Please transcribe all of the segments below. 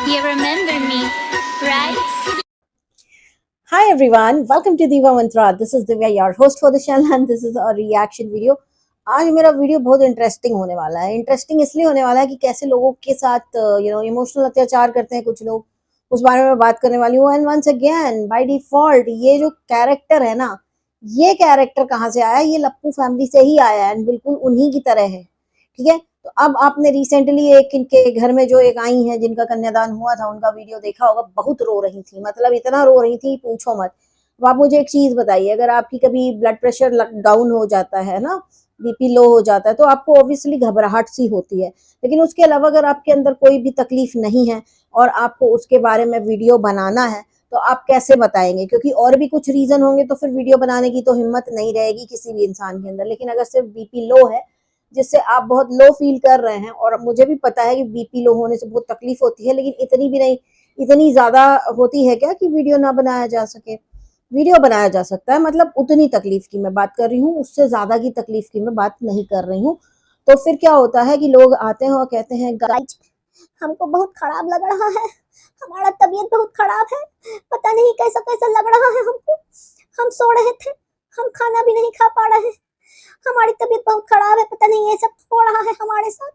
You remember me, right? Hi everyone, welcome to Diva Mantra. This is Divya, your host for the channel, and this is a reaction video. आज मेरा video बहुत interesting होने वाला है। Interesting इसलिए होने वाला है कि कैसे लोगों के साथ इमोशनल अत्याचार करते हैं कुछ लोग, उस बारे में बात करने वाली हूँ। And once again by default ये जो कैरेक्टर है ना, ये कैरेक्टर कहाँ से आया? ये लप्पू फैमिली से ही आया है एंड बिल्कुल उन्हीं की तरह है। ठीक है, तो अब आपने रिसेंटली एक इनके घर में जो एक आई है जिनका कन्यादान हुआ था, उनका वीडियो देखा होगा। बहुत रो रही थी, मतलब इतना रो रही थी पूछो मत। अब आप मुझे एक चीज बताइए, अगर आपकी कभी ब्लड प्रेशर डाउन हो जाता है ना, बीपी लो हो जाता है, तो आपको ऑब्वियसली घबराहट सी होती है। लेकिन उसके अलावा अगर आपके अंदर कोई भी तकलीफ नहीं है और आपको उसके बारे में वीडियो बनाना है, तो आप कैसे बताएंगे? क्योंकि और भी कुछ रीजन होंगे तो फिर वीडियो बनाने की तो हिम्मत नहीं रहेगी किसी भी इंसान के अंदर। लेकिन अगर सिर्फ बीपी लो है, जिससे आप बहुत लो फील कर रहे हैं, और मुझे भी पता है कि बीपी लो होने से बहुत तकलीफ होती है, लेकिन इतनी भी नहीं, इतनी ज्यादा होती है क्या कि वीडियो ना बनाया जा सके? वीडियो बनाया जा सकता है, मतलब उतनी तकलीफ की मैं बात कर रही हूँ, उससे ज्यादा की तकलीफ की मैं बात नहीं कर रही हूँ। तो फिर क्या होता है कि लोग आते हैं और कहते हैं गाइज हमको बहुत खराब लग रहा है, हमारा तबीयत बहुत खराब है, पता नहीं कैसा कैसा लग रहा है हमको, हम सो रहे थे, हम खाना भी नहीं खा पा रहे, हमारी तबीयत बहुत खराब है, पता नहीं ये सब हो रहा है हमारे साथ,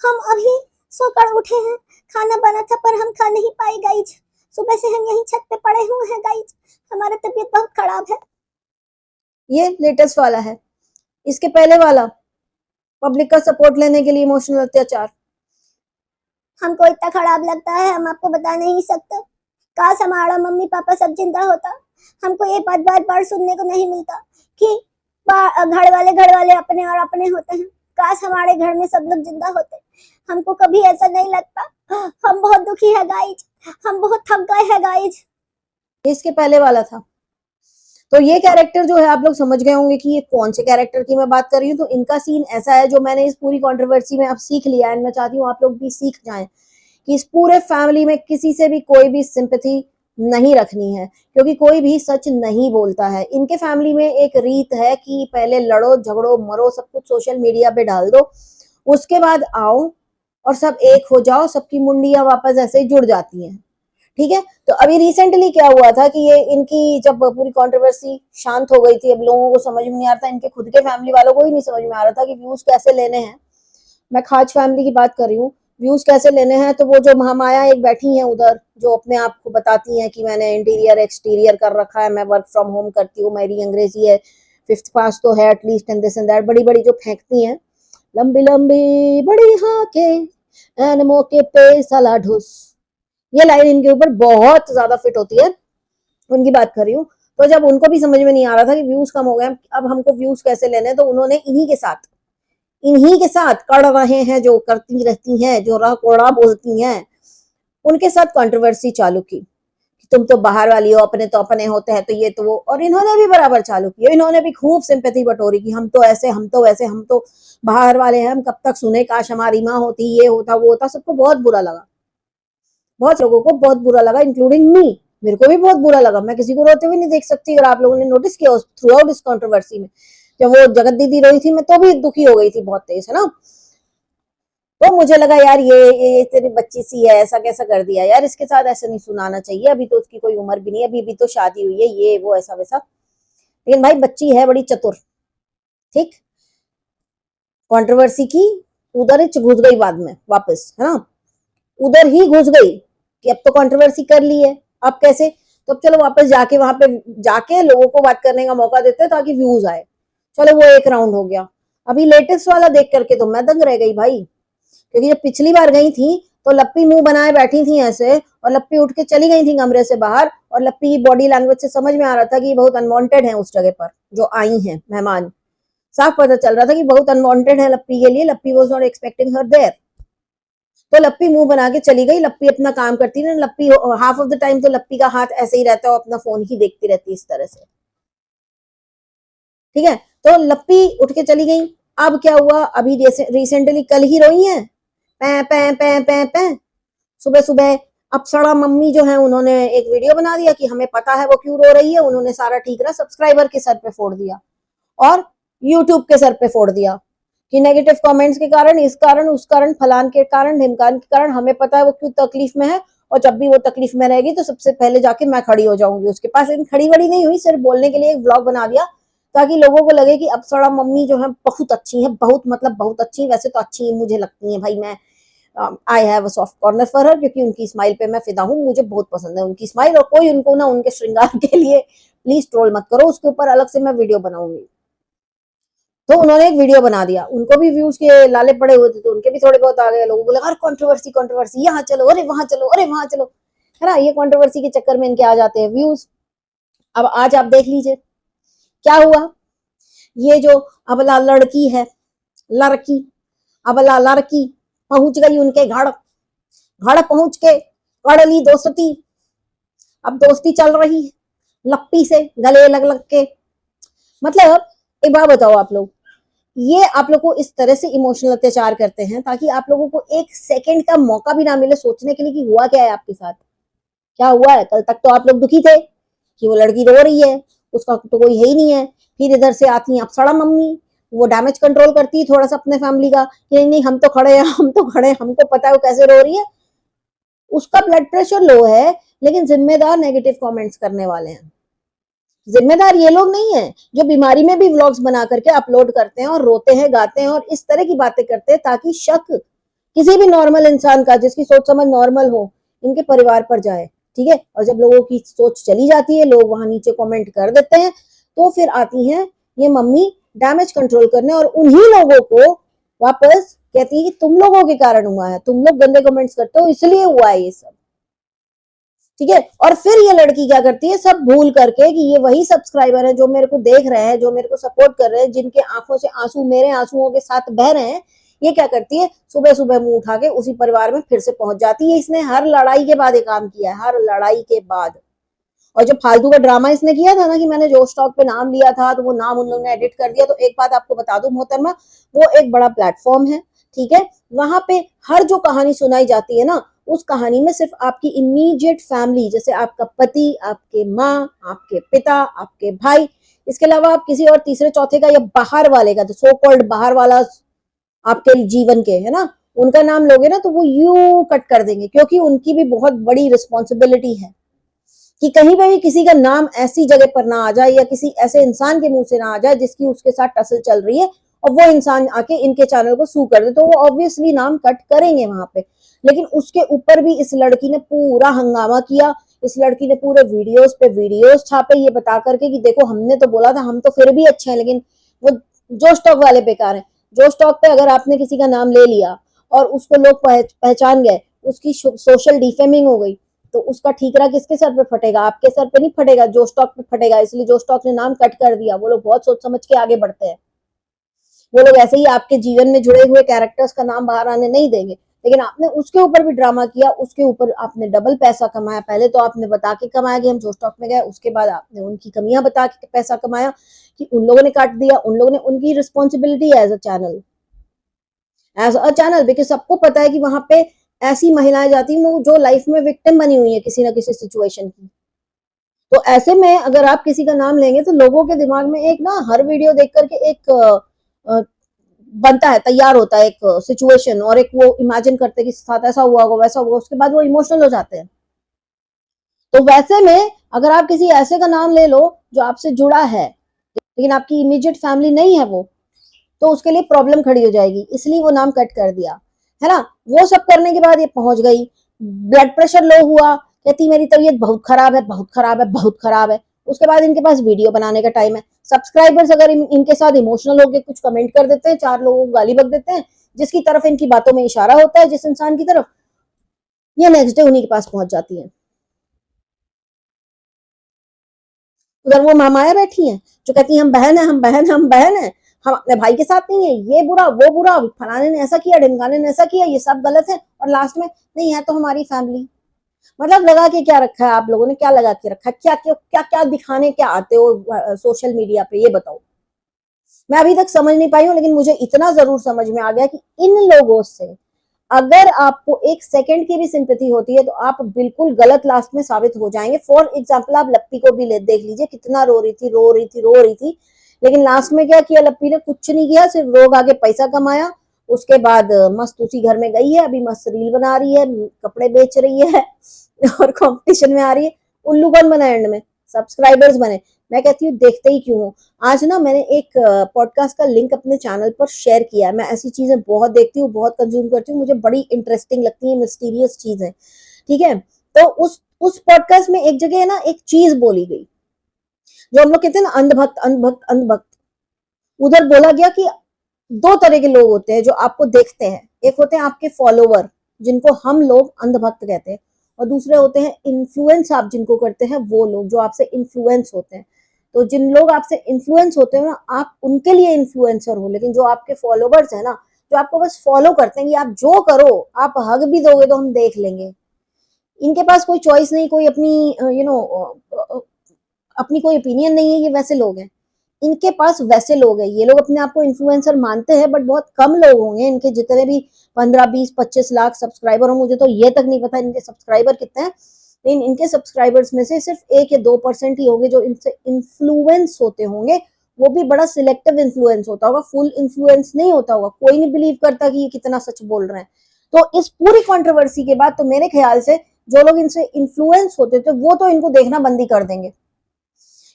हम अभी सोकर उठे हैं, खाना बना था पर हम खा नहीं पाए गाइज, सुबह से हम यहीं छत पे पड़े हुए हैं गाइज, हमारा तबीयत बहुत खराब है। ये लेटेस्ट वाला है। इसके पहले वाला, पब्लिक का सपोर्ट लेने के लिए इमोशनल अत्याचार। हमको इतना खराब लगता है हम आपको बता नहीं सकते, काश हमारा मम्मी पापा सब जिंदा होता, हमको ये बात बार बार सुनने को नहीं मिलता कि घर वाले अपने और अपने होते हैं, काश हमारे घर में सब लोग जिंदा होते, हमको कभी ऐसा नहीं लगता। हम बहुत दुखी है गाइज, हम बहुत थक गए हैं गाइज। इसके पहले वाला था। तो ये कैरेक्टर जो है, आप लोग समझ गए होंगे कि ये कौन से कैरेक्टर की मैं बात कर रही हूँ। तो इनका सीन ऐसा है जो मैंने इस पूरी कंट्रोवर्सी में अब सीख लिया है, मैं चाहती हूँ आप लोग भी सीख जाएं कि इस पूरे फैमिली में किसी से भी कोई भी सिंपैथी नहीं रखनी है, क्योंकि कोई भी सच नहीं बोलता है। इनके फैमिली में एक रीत है कि पहले लड़ो झगड़ो मरो, सब कुछ सोशल मीडिया पे डाल दो, उसके बाद आओ और सब एक हो जाओ, सबकी मुंडियां वापस ऐसे ही जुड़ जाती हैं। ठीक है, तो अभी रिसेंटली क्या हुआ था कि ये इनकी जब पूरी कंट्रोवर्सी शांत हो गई थी, अब लोगों को समझ में नहीं आ रहा था, इनके खुद के फैमिली वालों को ही नहीं समझ में आ रहा था कि व्यूज कैसे लेने हैं। मैं खाज फैमिली की बात कर रही हूँ, व्यूज कैसे लेने हैं। तो वो जो महामाया एक बैठी हैं उधर, जो अपने आप को बताती हैं कि मैंने इंटीरियर एक्सटीरियर कर रखा है, मैं वर्क फ्रॉम होम करती हूँ, मेरी अंग्रेजी है 5th पास तो है at least, and this and that, बड़ी बड़ी जो फेंकती हैं, लंबी लंबी बड़ी हाके एन मौके पे साला ढुस, ये लाइन इनके ऊपर बहुत ज्यादा फिट होती है, उनकी बात कर रही हूँ। तो जब उनको भी समझ में नहीं आ रहा था कि व्यूज कम हो गए, अब हमको व्यूज कैसे लेने, तो उन्होंने इन्हीं के साथ कर रहे हैं जो करती रहती हैं, जो रह कोड़ा बोलती हैं, उनके साथ कंट्रोवर्सी चालू की कि तुम तो बाहर वाली हो, अपने तो अपने होते हैं, तो ये तो वो। और इन्होंने भी बराबर चालू किया, इन्होंने भी खूब सिंपैथी बटोरी कि हम तो ऐसे, हम तो वैसे, हम तो बाहर वाले हैं, हम कब तक सुने, काश हमारी माँ होती, ये होता वो होता। सबको बहुत बुरा लगा, बहुत लोगों को बहुत बुरा लगा, इंक्लूडिंग मी। मेरे को भी बहुत बुरा लगा, मैं किसी को रोते हुए नहीं देख सकती। अगर आप लोगों ने नोटिस किया थ्रू आउट इस कंट्रोवर्सी में, जब वो जगत दीदी रोई थी, मैं तो भी दुखी हो गई थी बहुत तेज, है ना। तो मुझे लगा यार ये तेरी बच्ची सी है, ऐसा कैसा कर दिया यार, इसके साथ ऐसे नहीं सुनाना चाहिए, अभी तो उसकी कोई उम्र भी नहीं है, अभी भी तो शादी हुई है, ये वो ऐसा वैसा। लेकिन भाई बच्ची है बड़ी चतुर, ठीक, कंट्रोवर्सी की, उधर ही घुस गई बाद में वापस, है ना, उधर ही घुस गई कि अब तो कंट्रोवर्सी कर ली है, अब कैसे? तो अब चलो वापस जाके वहां पे जाके लोगों को बात करने का मौका देते हैं ताकि व्यूज आए। चलो वो एक राउंड हो गया। अभी लेटेस्ट वाला देख करके तो मैं दंग रह गई भाई, क्योंकि जब पिछली बार गई थी तो लप्पी मुंह बनाए बैठी थी ऐसे, और लप्पी उठ के चली गई थी कमरे से बाहर, और लप्पी की बॉडी लैंग्वेज से समझ में आ रहा था कि बहुत अनवांटेड है उस जगह पर जो आई हैं मेहमान। साफ पता चल रहा था कि बहुत अनवांटेड है लप्पी के लिए, Lappi was not expecting her there. तो लप्पी मुंह बना के चली गई, लप्पी अपना काम करती है ना, लप्पी हाफ ऑफ द टाइम तो लप्पी का हाथ ऐसे ही रहता है, वो अपना फोन ही देखती रहती है इस तरह से। ठीक है, तो लप्पी उठ के चली गई। अब क्या हुआ, अभी रिसेंटली कल ही रोई है, पै पै पै पै पै सुबह सुबह। अप्सरा मम्मी जो है उन्होंने एक वीडियो बना दिया कि हमें पता है वो क्यों रो रही है, उन्होंने सारा ठीकरा सब्सक्राइबर के सर पे फोड़ दिया और यूट्यूब के सर पे फोड़ दिया कि नेगेटिव कमेंट्स के कारण, इस कारण, उस कारण, फलान के कारण, ढिमकान के कारण, हमें पता है वो क्यों तकलीफ में है, और जब भी वो तकलीफ में रहेगी तो सबसे पहले जाके मैं खड़ी हो जाऊंगी उसके पास। लेकिन खड़ी बड़ी नहीं हुई, सिर्फ बोलने के लिए एक व्लॉग बना दिया ताकि लोगों को लगे कि अप्सरा मम्मी जो है बहुत अच्छी है, बहुत मतलब बहुत अच्छी, वैसे तो अच्छी मुझे लगती है भाई, मैं I have a soft corner for her, क्योंकि उनकी स्माइल पे मैं फिदा हूँ, मुझे बहुत पसंद है उनकी स्माइल। और कोई उनको ना उनके श्रृंगार के लिए प्लीज ट्रोल मत करो, उसके ऊपर अलग से मैं वीडियो बनाऊंगी। तो उन्होंने एक वीडियो बना दिया, उनको भी व्यूज के लाले पड़े हुए थे, तो उनके भी थोड़े बहुत आ गए, लोगों को लगा कंट्रोवर्सी कंट्रोवर्सी, यहाँ चलो, अरे वहां चलो, अरे वहां चलो, है ना, ये कंट्रोवर्सी के चक्कर में इनके आ जाते हैं व्यूज। अब आज आप देख लीजिए क्या हुआ। ये जो अबला लड़की है, लड़की, अबला लड़की पहुंच गई उनके घर, घर पहुंच के कर ली दोस्ती। अब दोस्ती चल रही है लप्पी से, गले लग लग के। मतलब एक बात बताओ आप लोग, ये आप लोग को इस तरह से इमोशनल अत्याचार करते हैं ताकि आप लोगों को एक सेकंड का मौका भी ना मिले सोचने के लिए कि हुआ क्या है आपके साथ, क्या हुआ है। कल तक तो आप लोग दुखी थे कि वो लड़की रो रही है, उसका तो कोई है ही नहीं है। फिर इधर से आती है अप्सरा मम्मी, वो डैमेज कंट्रोल करती है थोड़ा सा अपने फैमिली का कि नहीं नहीं हम तो खड़े हैं, हम तो खड़े हैं, हमको पता है वो कैसे रो रही है। उसका ब्लड प्रेशर लो है, लेकिन जिम्मेदार नेगेटिव कमेंट्स करने वाले हैं। जिम्मेदार ये लोग नहीं है जो बीमारी में भी व्लॉग्स बना करके अपलोड करते हैं और रोते हैं, गाते हैं और इस तरह की बातें करते हैं ताकि शक किसी भी नॉर्मल इंसान का, जिसकी सोच समझ नॉर्मल हो, इनके परिवार पर जाए। ठीक है, और जब लोगों की सोच चली जाती है, लोग वहां नीचे कमेंट कर देते हैं, तो फिर आती हैं ये मम्मी डैमेज कंट्रोल करने और उन्हीं लोगों को वापस कहती है कि तुम लोगों के कारण हुआ है, तुम लोग गंदे कमेंट्स करते हो इसलिए हुआ है ये सब। ठीक है, और फिर ये लड़की क्या करती है, सब भूल करके कि ये वही सब्सक्राइबर है जो मेरे को देख रहे हैं, जो मेरे को सपोर्ट कर रहे हैं, जिनके आंखों से आंसू मेरे आंसुओं के साथ बह रहे हैं, ये क्या करती है, सुबह सुबह मुंह उठा के उसी परिवार में फिर से पहुंच जाती है। इसने हर लड़ाई के बाद ये काम किया है, हर लड़ाई के बाद। और जो फालतू का ड्रामा इसने किया था ना कि मैंने जोश टॉक पे नाम लिया था तो वो नाम उन लोगों ने एडिट कर दिया, तो एक बात आपको बता दूं मोहतरमा, वो एक बड़ा प्लेटफॉर्म है। ठीक है, वहां पे हर जो कहानी सुनाई जाती है ना, उस कहानी में सिर्फ आपकी इमीडिएट फैमिली, जैसे आपका पति, आपके माँ, आपके पिता, आपके भाई, इसके अलावा आप किसी और तीसरे चौथे का या बाहर वाले का, जो सो कॉल्ड बाहर वाला आपके जीवन के है ना, उनका नाम लोगे ना तो वो यू कट कर देंगे, क्योंकि उनकी भी बहुत बड़ी रिस्पॉन्सिबिलिटी है कि कहीं पे भी किसी का नाम ऐसी जगह पर ना आ जाए या किसी ऐसे इंसान के मुंह से ना आ जाए जिसकी उसके साथ टसल चल रही है और वो इंसान आके इनके चैनल को सू कर दे, तो वो ऑब्वियसली नाम कट करेंगे वहां पे। लेकिन उसके ऊपर भी इस लड़की ने पूरा हंगामा किया, इस लड़की ने पूरे वीडियोस पे वीडियोस छापे ये बता करके कि देखो हमने तो बोला था, हम तो फिर भी अच्छे हैं, लेकिन वो जो स्टॉक वाले बेकार हैं। जो स्टॉक पे अगर आपने किसी का नाम ले लिया और उसको लोग पहचान गए, उसकी सोशल डिफेमिंग हो गई, तो उसका ठीकरा किसके सर पे फटेगा, आपके सर पे नहीं फटेगा, जो स्टॉक पे फटेगा। इसलिए जो स्टॉक ने नाम कट कर दिया, वो लोग बहुत सोच समझ के आगे बढ़ते हैं। वो लोग ऐसे ही आपके जीवन में जुड़े हुए कैरेक्टर्स का नाम बाहर आने नहीं देंगे। लेकिन आपने उसके ऊपर भी ड्रामा किया, उसके ऊपर आपने डबल पैसा कमाया। पहले तो आपने बता के कमाया कि हम जो स्टॉक में गए, उसके बाद आपने उनकी कमियां बता के पैसा कमाया कि उन लोगों ने काट दिया, उन लोगों ने, उनकी responsibility as a channel, because सबको पता है कि वहां पे ऐसी महिलाएं जाती हैं जो लाइफ में विक्टिम बनी हुई है किसी ना किसी सिचुएशन की। तो ऐसे में अगर आप किसी का नाम लेंगे तो लोगों के दिमाग में एक ना, हर वीडियो देख करके एक बनता है, तैयार होता है एक सिचुएशन, और एक वो इमेजिन करते हैं कि साथ ऐसा हुआ होगा, वैसा होगा, उसके बाद वो इमोशनल हो जाते हैं। तो वैसे में अगर आप किसी ऐसे का नाम ले लो जो आपसे जुड़ा है लेकिन आपकी इमीडिएट फैमिली नहीं है वो, तो उसके लिए प्रॉब्लम खड़ी हो जाएगी, इसलिए वो नाम कट कर दिया, है ना। वो सब करने के बाद ये पहुंच गई, ब्लड प्रेशर लो हुआ, कहती मेरी तबीयत बहुत खराब है, बहुत खराब है, बहुत खराब है। उसके बाद इनके पास वीडियो बनाने का टाइम है। सब्सक्राइबर्स अगर इनके साथ इमोशनल होकर कुछ कमेंट कर देते हैं, चार लोगों को गाली बक देते हैं, जिसकी तरफ इनकी बातों में इशारा होता है, जिस इंसान की तरफ, ये नेक्स्ट डे उन्हीं के पास पहुंच जाती है। उधर वो महामाया बैठी है जो कहती है हम बहन है, हम बहन है, हम बहन है, हम अपने भाई के साथ नहीं है, ये बुरा वो बुरा, फलाने ने ऐसा किया, ढिमकाने ने ऐसा किया, ये सब गलत है, और लास्ट में नहीं है तो हमारी फैमिली। मतलब लगा के क्या रखा है आप लोगों ने, क्या लगा के रखा है, क्या क्या क्या क्या दिखाने क्या आते हो सोशल मीडिया पे, ये बताओ। मैं अभी तक समझ नहीं पाई हूँ, लेकिन मुझे इतना जरूर समझ में आ गया कि इन लोगों से अगर आपको एक सेकंड की भी सिंपैथी होती है तो आप बिल्कुल गलत लास्ट में साबित हो जाएंगे। फॉर एग्जाम्पल आप लप्पी को भी देख लीजिए, कितना रो रही थी, रो रही थी, रो रही थी, लेकिन लास्ट में क्या किया लप्पी ने, कुछ नहीं किया, सिर्फ लोग आगे पैसा कमाया। उसके बाद मस्त उसी घर में गई है, अभी मस्त रील बना रही है, कपड़े बेच रही है और कंपटीशन में आ रही है। उल्लू कौन बना एंड में? सब्सक्राइबर्स बने। मैं कहती हूँ देखते ही क्यों हो। आज ना मैंने एक पॉडकास्ट का लिंक अपने चैनल पर शेयर किया है। मैं ऐसी चीजें बहुत देखती हूँ, बहुत कंज्यूम करती हूँ, मुझे बड़ी इंटरेस्टिंग लगती है, मिस्टीरियस चीजें। ठीक है, तो उस पॉडकास्ट में एक जगह है ना एक चीज बोली गई, जो हम लोग कहते हैं ना अंधभक्त अंधभक्त अंधभक्त। उधर बोला गया कि दो तरह के लोग होते हैं जो आपको देखते हैं। एक होते हैं आपके फॉलोवर, जिनको हम लोग अंधभक्त कहते हैं, और दूसरे होते हैं इन्फ्लुएंस आप जिनको करते हैं, वो लोग जो आपसे इन्फ्लुएंस होते हैं। तो जिन लोग आपसे इन्फ्लुएंस होते हैं ना, आप उनके लिए इन्फ्लुएंसर हो। लेकिन जो आपके फॉलोवर्स है ना, जो आपको बस फॉलो करते हैं कि आप जो करो, आप हग भी दोगे तो हम देख लेंगे, इनके पास कोई चॉइस नहीं, कोई अपनी अपनी कोई ओपिनियन नहीं है, ये वैसे लोग हैं। इनके पास वैसे लोग हैं, ये लोग अपने आप को इन्फ्लुएंसर मानते हैं, बट बहुत कम लोग होंगे इनके जितने भी 15 20 25 लाख सब्सक्राइबर हो। मुझे तो ये तक नहीं पता इनके सब्सक्राइबर कितने हैं, लेकिन इनके सब्सक्राइबर्स में से सिर्फ 1 या 2% ही होंगे जो इनसे इन्फ्लुएंस होते होंगे। वो भी बड़ा सिलेक्टिव इन्फ्लुएंस होता होगा, फुल इन्फ्लुएंस नहीं होता होगा। कोई नहीं बिलीव करता कि ये कितना सच बोल रहे हैं। तो इस पूरी कंट्रोवर्सी के बाद तो मेरे ख्याल से जो लोग इनसे इन्फ्लुएंस होते थे वो तो इनको देखना बंद ही कर देंगे,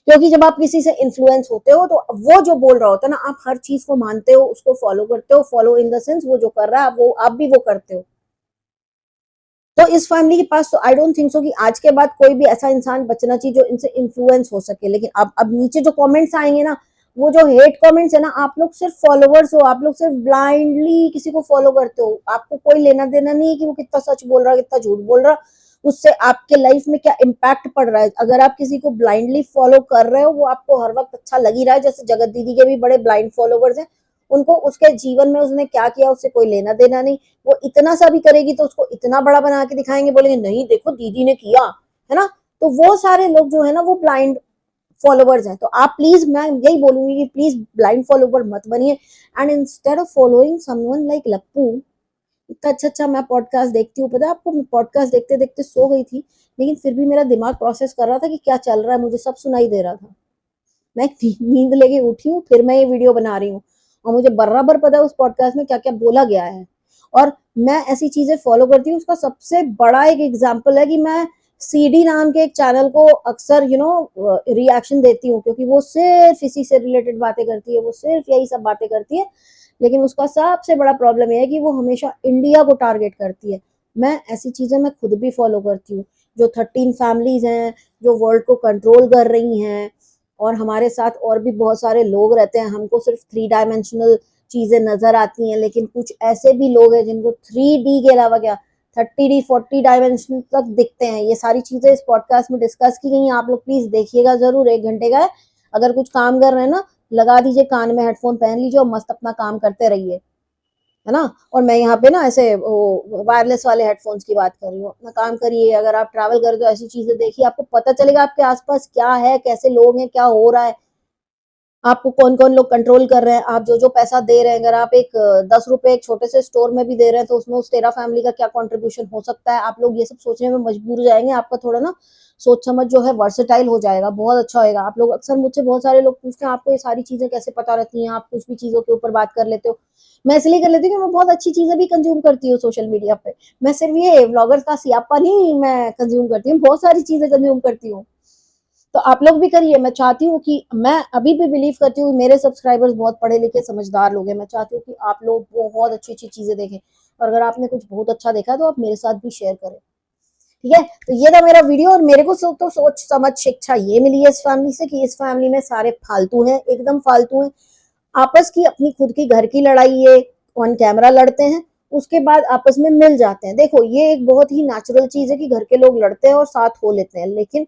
क्योंकि जब आप किसी से इन्फ्लुएंस होते हो तो वो जो बोल रहा होता है ना, आप हर चीज को मानते हो, उसको फॉलो करते हो। फॉलो इन द सेंस वो जो कर रहा है वो आप भी वो करते हो। तो इस फैमिली के पास तो आई डोंट थिंक सो कि आज के बाद कोई भी ऐसा इंसान बचना चाहिए जो इनसे इन्फ्लुएंस हो सके। लेकिन अब नीचे जो कमेंट्स आएंगे ना, वो जो हेट कमेंट्स है ना, आप लोग सिर्फ फॉलोवर्स हो, आप लोग सिर्फ ब्लाइंडली किसी को फॉलो करते हो। आपको कोई लेना देना नहीं है कि वो कितना सच बोल रहा है, कितना झूठ बोल रहा है, उससे आपके लाइफ में क्या इम्पैक्ट पड़ रहा है। अगर आप किसी को ब्लाइंडली फॉलो कर रहे हो, वो आपको हर वक्त अच्छा लग ही रहा है। जैसे जगत दीदी के भी बड़े ब्लाइंड फॉलोवर्स हैं, उनको उसके जीवन में उसने क्या किया उससे कोई लेना देना नहीं। वो इतना सा भी करेगी तो उसको इतना बड़ा बना के दिखाएंगे, बोलेंगे नहीं देखो दीदी ने किया, है ना। तो वो सारे लोग जो है ना वो ब्लाइंड फॉलोवर्स हैं। तो आप प्लीज, मैं यही बोलूंगी कि प्लीज ब्लाइंड फॉलोवर मत बनिए। And instead of following someone like Lappu, इतना अच्छा अच्छा मैं पॉडकास्ट देखती हूँ, पता है आपको, मैं पॉडकास्ट देखते देखते सो गई थी, लेकिन फिर भी मेरा दिमाग प्रोसेस कर रहा था कि क्या चल रहा है, मुझे सब सुनाई दे रहा था। मैं नींद लेके उठी हूँ, फिर मैं ये वीडियो बना रही हूँ, और मुझे बराबर पता है उस पॉडकास्ट में क्या क्या बोला गया है। और मैं ऐसी चीजें फॉलो करती हूँ। उसका सबसे बड़ा एक एग्जाम्पल है कि मैं सीडी नाम के एक चैनल को अक्सर रिएक्शन देती हूँ, क्योंकि वो सिर्फ इसी से रिलेटेड बातें करती है, वो सिर्फ यही सब बातें करती है। लेकिन उसका सबसे बड़ा प्रॉब्लम यह है कि वो हमेशा इंडिया को टारगेट करती है। मैं ऐसी चीजें मैं खुद भी फॉलो करती हूँ। जो 13 फैमिलीज हैं जो वर्ल्ड को कंट्रोल कर रही हैं, और हमारे साथ और भी बहुत सारे लोग रहते हैं। हमको सिर्फ 3 डायमेंशनल चीजें नजर आती हैं, लेकिन कुछ ऐसे भी लोग हैं जिनको 3D के अलावा क्या 30D 40 डायमेंशन तक दिखते हैं। ये सारी चीजें इस पॉडकास्ट में डिस्कस की गई हैं, आप लोग प्लीज देखिएगा जरूर। 1 घंटे का है। अगर कुछ काम कर रहे हैं ना, लगा दीजिए कान में हेडफोन, पहन लीजिए और मस्त अपना काम करते रहिए, है ना। और मैं यहाँ पे ना ऐसे वायरलेस वाले हेडफोन्स की बात कर रही हूँ। अपना काम करिए, अगर आप ट्रैवल कर तो ऐसी चीजें देखिए, आपको पता चलेगा आपके आसपास क्या है, कैसे लोग हैं, क्या हो रहा है, आपको कौन कौन लोग कंट्रोल कर रहे हैं। आप जो जो पैसा दे रहे हैं, अगर आप एक 10 रुपए एक छोटे से स्टोर में भी दे रहे हैं, तो उसमें उस तेरा फैमिली का क्या कंट्रीब्यूशन हो सकता है। आप लोग ये सब सोचने में मजबूर हो जाएंगे। आपका थोड़ा ना सोच समझ जो है वर्सेटाइल हो जाएगा, बहुत अच्छा होएगा। आप लोग अक्सर मुझसे बहुत सारे लोग पूछते हैं आपको ये सारी चीजें कैसे पता रहती हैं, आप कुछ भी चीजों के ऊपर बात कर लेते हो। मैं इसलिए कर लेती हूँ कि मैं बहुत अच्छी चीजें भी कंज्यूम करती हूँ सोशल मीडिया पे। मैं सिर्फ ये व्लॉगर्स का सियापा नहीं मैं कंज्यूम करती हूँ, बहुत सारी चीजें कंज्यूम करती हूँ। तो आप लोग भी करिए। मैं चाहती हूँ कि मैं अभी भी बिलीव करती हूँ मेरे सब्सक्राइबर्स बहुत पढ़े लिखे समझदार लोग हैं। मैं चाहती हूँ कि आप लोग बहुत अच्छी अच्छी चीजें देखें, और अगर आपने कुछ बहुत अच्छा देखा तो आप मेरे साथ भी शेयर करें। ठीक है, तो ये था मेरा वीडियो। और मेरे को तो सोच समझ शिक्षा ये मिली है इस फैमिली से कि इस फैमिली में सारे फालतू हैं, एकदम फालतू हैं। आपस की अपनी खुद की घर की लड़ाई ये ऑन कैमरा लड़ते हैं, उसके बाद आपस में मिल जाते हैं। देखो ये एक बहुत ही नेचुरल चीज है कि घर के लोग लड़ते हैं और साथ हो लेते हैं। लेकिन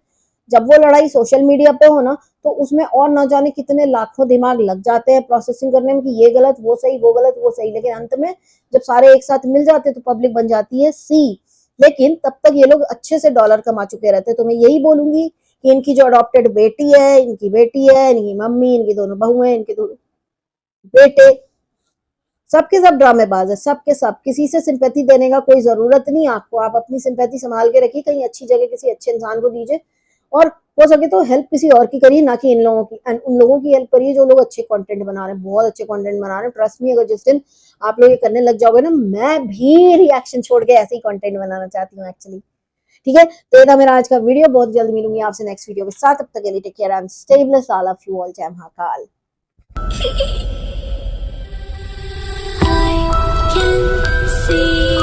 जब वो लड़ाई सोशल मीडिया पे हो ना, तो उसमें और ना जाने कितने लाखों दिमाग लग जाते हैं प्रोसेसिंग करने में कि ये गलत वो सही, वो गलत वो सही। लेकिन अंत में जब सारे एक साथ मिल जाते हैं तो पब्लिक बन जाती है सी। लेकिन तब तक ये लोग अच्छे से डॉलर कमा चुके रहते हैं। तो मैं यही बोलूंगी कि इनकी जो अडॉप्टेड बेटी है, इनकी बेटी है, इनकी मम्मी, इनकी दोनों बहुएं, इनके दोनों बेटे, सबके सब ड्रामेबाज है, सबके सब। किसी से सिंपैथी देने का कोई जरूरत नहीं आपको। आप अपनी सिंपैथी संभाल के रखिए, कहीं अच्छी जगह किसी अच्छे इंसान को दीजिए, और हो सके तो हेल्प किसी और की करिए, ना कि इन लोगों की, एंड उन लोगों की हेल्प करिए जो लोग अच्छे कंटेंट बना रहे हैं, बहुत अच्छे कंटेंट बना रहे हैं। ट्रस्ट मी, अगर जिस दिन आप लोग ये करने लग जाओगे ना, मैं भी रिएक्शन छोड़ के ऐसे ही कंटेंट बनाना चाहती हूँ एक्चुअली। ठीक है, तो ये था मेरा आज का वीडियो। बहुत जल्द मिलूंगी आपसे नेक्स्ट वीडियो के साथ। तब तक के लिए take care and stay blessed. I love you all. जय महाकाल। I can see